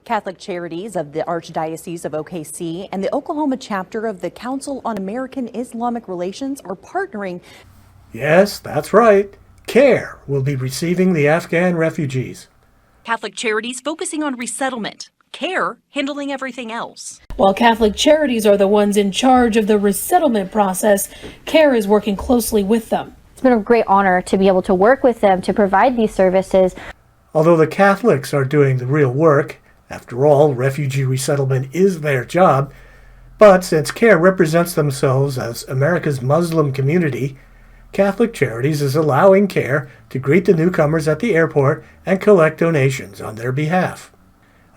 Catholic Charities of the Archdiocese of OKC and the Oklahoma chapter of the Council on American Islamic Relations are partnering. Yes, that's right. CAIR will be receiving the Afghan refugees. Catholic Charities focusing on resettlement. CAIR handling everything else. While Catholic Charities are the ones in charge of the resettlement process, CAIR is working closely with them. It's been a great honor to be able to work with them to provide these services. Although the Catholics are doing the real work, after all, refugee resettlement is their job, but since CAIR represents themselves as America's Muslim community, Catholic Charities is allowing CAIR to greet the newcomers at the airport and collect donations on their behalf.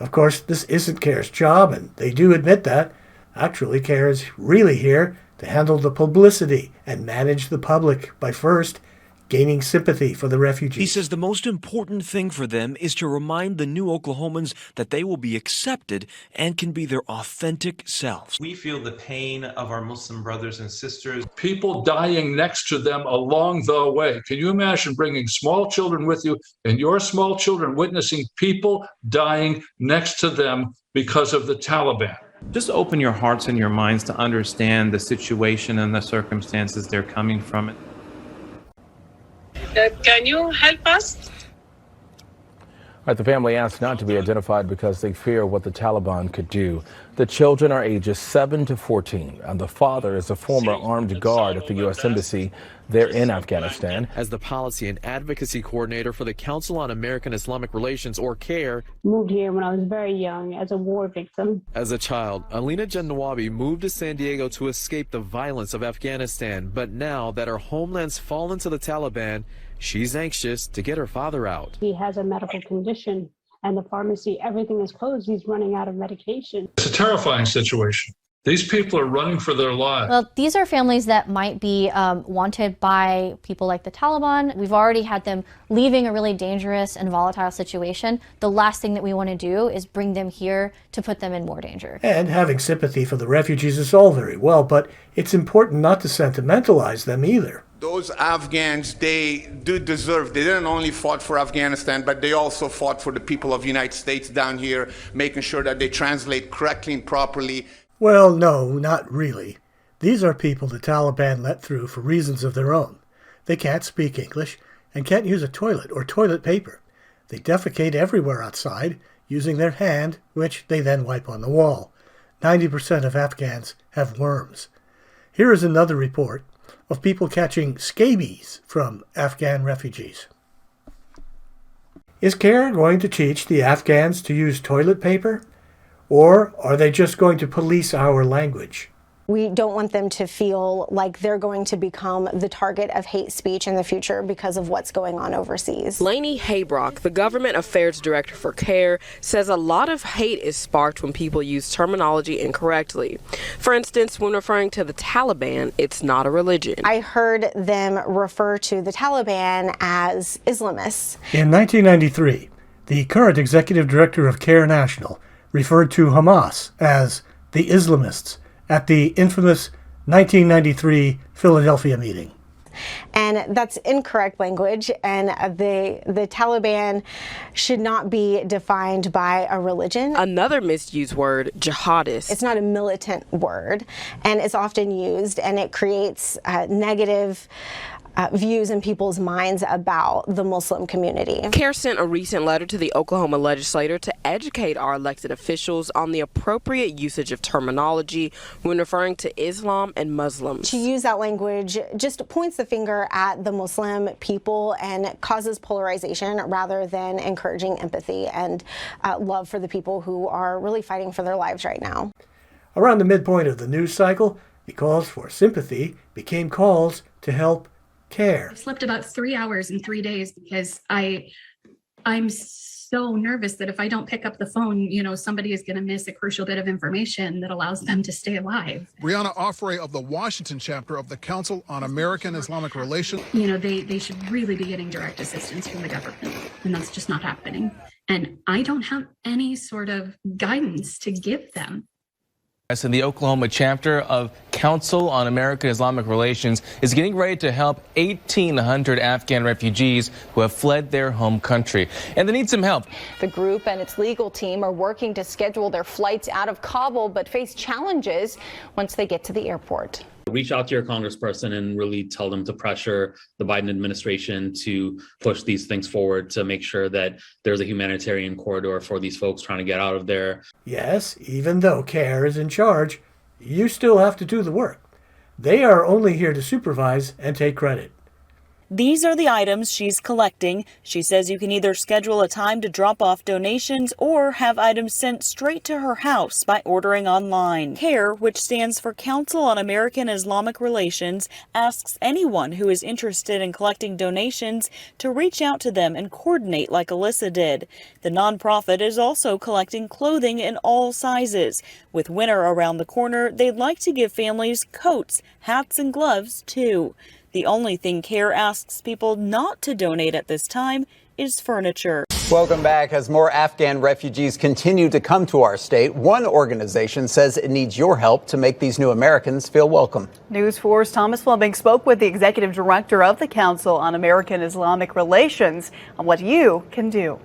Of course, this isn't CAIR's job, and they do admit that. Actually, CAIR is really here to handle the publicity and manage the public by first gaining sympathy for the refugees. He says the most important thing for them is to remind the new Oklahomans that they will be accepted and can be their authentic selves. We feel the pain of our Muslim brothers and sisters. People dying next to them along the way. Can you imagine bringing small children with you and your small children witnessing people dying next to them because of the Taliban? Just open your hearts and your minds to understand the situation and the circumstances they're coming from. Can you help us? All right, the family asked not to be identified because they fear what the Taliban could do. The children are ages 7 to 14, and the father is a former armed guard at the U.S. Embassy there in Afghanistan. As the policy and advocacy coordinator for the Council on American Islamic Relations, or CAIR, moved here when I was very young as a war victim. As a child, Alina Jannawabi moved to San Diego to escape the violence of Afghanistan. But now that her homeland's fallen to the Taliban, she's anxious to get her father out. He has a medical condition, and the pharmacy, everything is closed. He's running out of medication. It's a terrifying situation. These people are running for their lives. Well, these are families that might be wanted by people like the Taliban. We've already had them leaving a really dangerous and volatile situation. The last thing that we want to do is bring them here to put them in more danger. And having sympathy for the refugees is all very well, but it's important not to sentimentalize them either. Those Afghans, they do deserve, they didn't only fought for Afghanistan, but they also fought for the people of the United States down here, making sure that they translate correctly and properly. Well, no, not really. These are people the Taliban let through for reasons of their own. They can't speak English and can't use a toilet or toilet paper. They defecate everywhere outside, using their hand, which they then wipe on the wall. 90% of Afghans have worms. Here is another report of people catching scabies from Afghan refugees. Is CAIR going to teach the Afghans to use toilet paper? Or are they just going to police our language? We don't want them to feel like they're going to become the target of hate speech in the future because of what's going on overseas. Lainey Haybrock, the government affairs director for CAIR, says a lot of hate is sparked when people use terminology incorrectly. For instance, when referring to the Taliban, it's not a religion. I heard them refer to the Taliban as Islamists. In 1993, the current executive director of CAIR National referred to Hamas as the Islamists at the infamous 1993 Philadelphia meeting. And that's incorrect language, and the Taliban should not be defined by a religion. Another misused word, jihadist. It's not a militant word, and it's often used, and it creates negative views in people's minds about the Muslim community. CAIR sent a recent letter to the Oklahoma legislature to educate our elected officials on the appropriate usage of terminology when referring to Islam and Muslims. To use that language just points the finger at the Muslim people and causes polarization rather than encouraging empathy and love for the people who are really fighting for their lives right now. Around the midpoint of the news cycle, the calls for sympathy became calls to help CAIR. I slept about 3 hours in 3 days because I'm so nervous that if I don't pick up the phone, somebody is going to miss a crucial bit of information that allows them to stay alive. Brianna Offray of the Washington chapter of the Council on American Islamic Relations. They should really be getting direct assistance from the government, and that's just not happening. And I don't have any sort of guidance to give them. And the Oklahoma chapter of Council on American-Islamic Relations is getting ready to help 1,800 Afghan refugees who have fled their home country. And they need some help. The group and its legal team are working to schedule their flights out of Kabul, but face challenges once they get to the airport. Reach out to your congressperson and really tell them to pressure the Biden administration to push these things forward to make sure that there's a humanitarian corridor for these folks trying to get out of there. Yes, even though CAIR is in charge, you still have to do the work. They are only here to supervise and take credit. These are the items she's collecting. She says you can either schedule a time to drop off donations or have items sent straight to her house by ordering online. CAIR, which stands for Council on American-Islamic Relations, asks anyone who is interested in collecting donations to reach out to them and coordinate like Alyssa did. The nonprofit is also collecting clothing in all sizes. With winter around the corner, they'd like to give families coats, hats, and gloves too. The only thing CAIR asks people not to donate at this time is furniture. Welcome back. As more Afghan refugees continue to come to our state, one organization says it needs your help to make these new Americans feel welcome. News 4's Thomas Fleming spoke with the executive director of the Council on American-Islamic Relations on what you can do.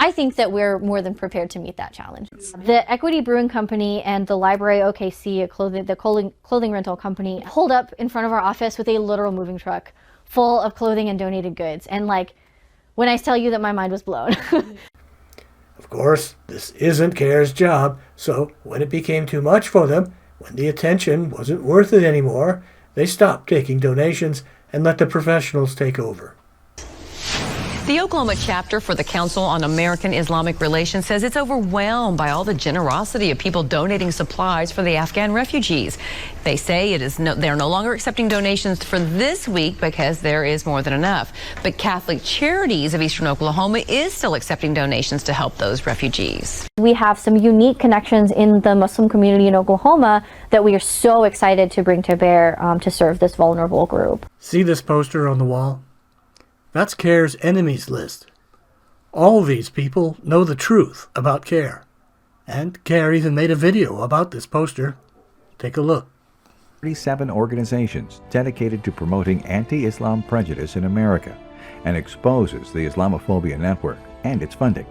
I think that we're more than prepared to meet that challenge. The Equity Brewing Company and the Library OKC, the clothing rental company, pulled up in front of our office with a literal moving truck full of clothing and donated goods. And when I tell you that my mind was blown. Of course, this isn't CAIR's job, so when it became too much for them, when the attention wasn't worth it anymore, they stopped taking donations and let the professionals take over. The Oklahoma chapter for the Council on American-Islamic Relations says it's overwhelmed by all the generosity of people donating supplies for the Afghan refugees. They say they're no longer accepting donations for this week because there is more than enough. But Catholic Charities of Eastern Oklahoma is still accepting donations to help those refugees. We have some unique connections in the Muslim community in Oklahoma that we are so excited to bring to bear to serve this vulnerable group. See this poster on the wall? That's CAIR's enemies list. All these people know the truth about CAIR. And CAIR even made a video about this poster. Take a look. 37 organizations dedicated to promoting anti-Islam prejudice in America and exposes the Islamophobia network and its funding.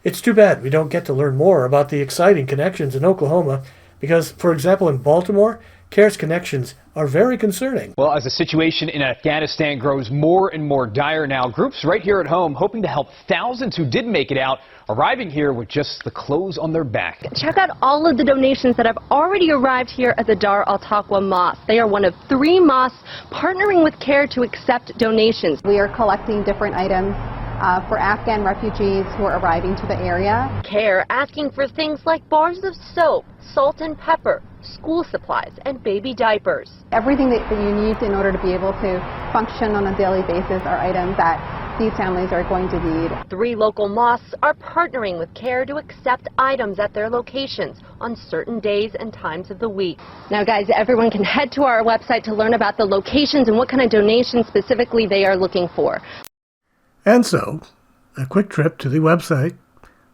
It's too bad we don't get to learn more about the exciting connections in Oklahoma because, for example, in Baltimore, CAIR's connections are very concerning. Well, as the situation in Afghanistan grows more and more dire now, groups right here at home hoping to help thousands who didn't make it out, arriving here with just the clothes on their back. Check out all of the donations that have already arrived here at the Dar al-Taqwa Mosque. They are one of 3 mosques partnering with CAIR to accept donations. We are collecting different items for Afghan refugees who are arriving to the area. CAIR asking for things like bars of soap, salt and pepper, school supplies, and baby diapers. Everything that you need in order to be able to function on a daily basis are items that these families are going to need. 3 local mosques are partnering with CAIR to accept items at their locations on certain days and times of the week. Now guys, everyone can head to our website to learn about the locations and what kind of donations specifically they are looking for. And so, a quick trip to the website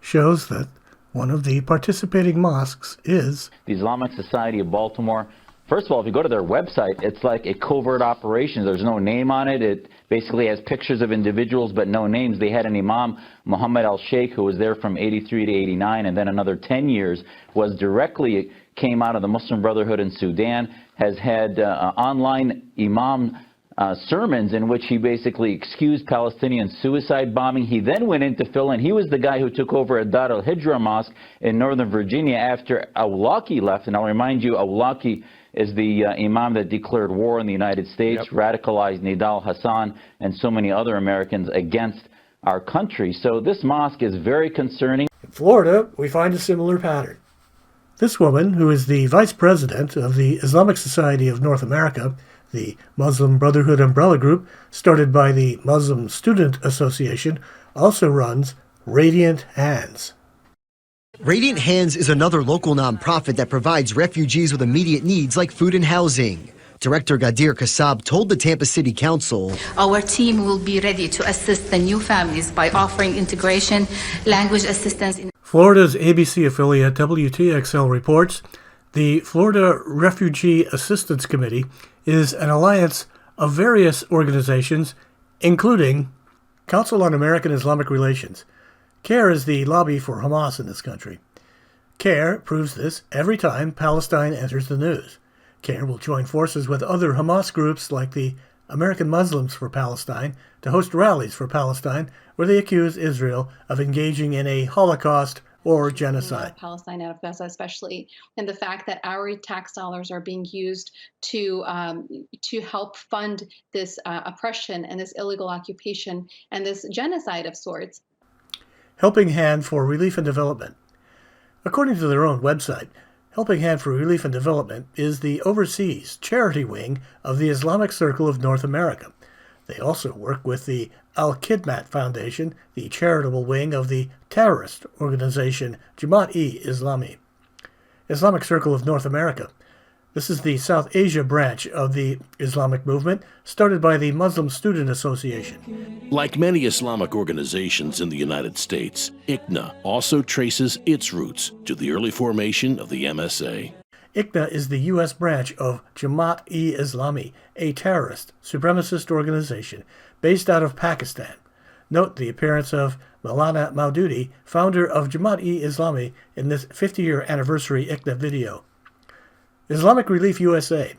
shows that one of the participating mosques is the Islamic Society of Baltimore. First of all, if you go to their website, it's like a covert operation. There's no name on it. It basically has pictures of individuals but no names. They had an Imam, Muhammad al-Sheikh, who was there from 83 to 89, and then another 10 years came out of the Muslim Brotherhood in Sudan, has had online Imam sermons in which he basically excused Palestinian suicide bombing. He then went in to fill in. He was the guy who took over at Dar al-Hijra Mosque in Northern Virginia after Awlaki left. And I'll remind you, Awlaki is the imam that declared war on the United States, radicalized Nidal Hassan and so many other Americans against our country. So this mosque is very concerning. In Florida, we find a similar pattern. This woman, who is the vice president of the Islamic Society of North America, the Muslim Brotherhood umbrella group started by the Muslim Student Association, also runs Radiant Hands. Radiant Hands is another local nonprofit that provides refugees with immediate needs like food and housing. Director Gadir Kassab told the Tampa City Council, "Our team will be ready to assist the new families by offering integration, language assistance." Florida's ABC affiliate WTXL reports The Florida Refugee Assistance Committee is an alliance of various organizations, including Council on American Islamic Relations. CAIR is the lobby for Hamas in this country. CAIR proves this every time Palestine enters the news. CAIR will join forces with other Hamas groups like the American Muslims for Palestine to host rallies for Palestine where they accuse Israel of engaging in a Holocaust or genocide. Palestine out of Gaza, especially, and the fact that our tax dollars are being used to help fund this oppression and this illegal occupation and this genocide of sorts. Helping Hand for Relief and Development. According to their own website, Helping Hand for Relief and Development is the overseas charity wing of the Islamic Circle of North America. They also work with the Al-Khidmat Foundation, the charitable wing of the terrorist organization Jamaat-e-Islami. Islamic Circle of North America. This is the South Asia branch of the Islamic movement, started by the Muslim Student Association. Like many Islamic organizations in the United States, ICNA also traces its roots to the early formation of the MSA. ICNA is the U.S. branch of Jamaat-e-Islami, a terrorist, supremacist organization based out of Pakistan. Note the appearance of Maulana Maududi, founder of Jamaat-e-Islami, in this 50-year anniversary ICNA video. Islamic Relief USA.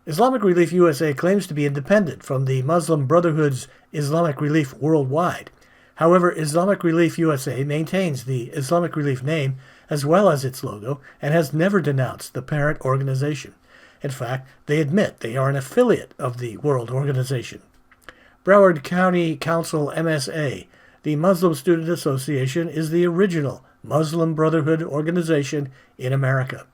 Islamic Relief USA claims to be independent from the Muslim Brotherhood's Islamic Relief Worldwide. However, Islamic Relief USA maintains the Islamic Relief name as well as its logo and has never denounced the parent organization. In fact, they admit they are an affiliate of the World Organization. Broward County Council MSA. The Muslim Student Association is the original Muslim Brotherhood organization in America.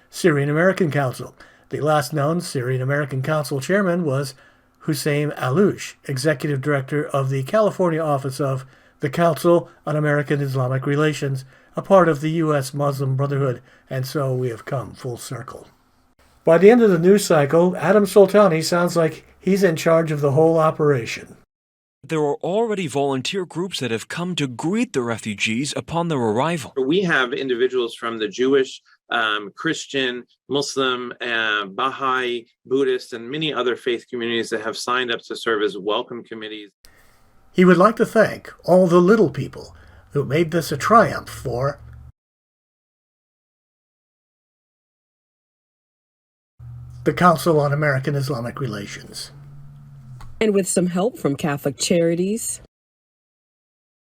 Syrian American Council. The last known Syrian American Council chairman was Hussein Alouche, executive director of the California office of the Council on American Islamic Relations, a part of the U.S. Muslim Brotherhood, and so we have come full circle. By the end of the news cycle, Adam Soltani sounds like he's in charge of the whole operation. There are already volunteer groups that have come to greet the refugees upon their arrival. We have individuals from the Jewish, Christian, Muslim, Baha'i, Buddhist, and many other faith communities that have signed up to serve as welcome committees. He would like to thank all the little people who made this a triumph for the Council on American Islamic Relations. And with some help from Catholic Charities,